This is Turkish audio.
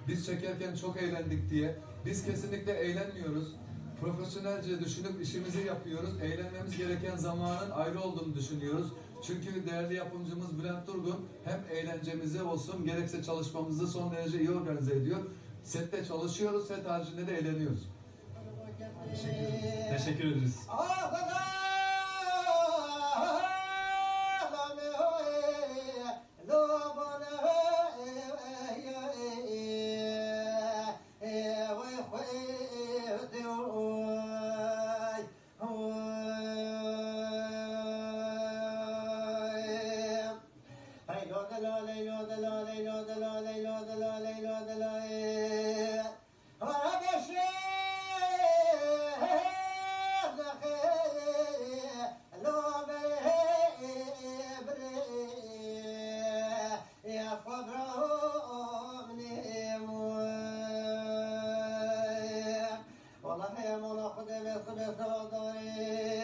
biz çekerken çok eğlendik diye. Biz kesinlikle eğlenmiyoruz. Profesyonelce düşünüp işimizi yapıyoruz. Eğlenmemiz gereken zamanın ayrı olduğunu düşünüyoruz. Çünkü değerli yapımcımız Bülent Turgun hem eğlencemizi olsun gerekse çalışmamızı son derece iyi organize ediyor. Sette çalışıyoruz, set haricinde de eğleniyoruz. Teşekkür ederiz. والله يا مولا خذ بصبر صدري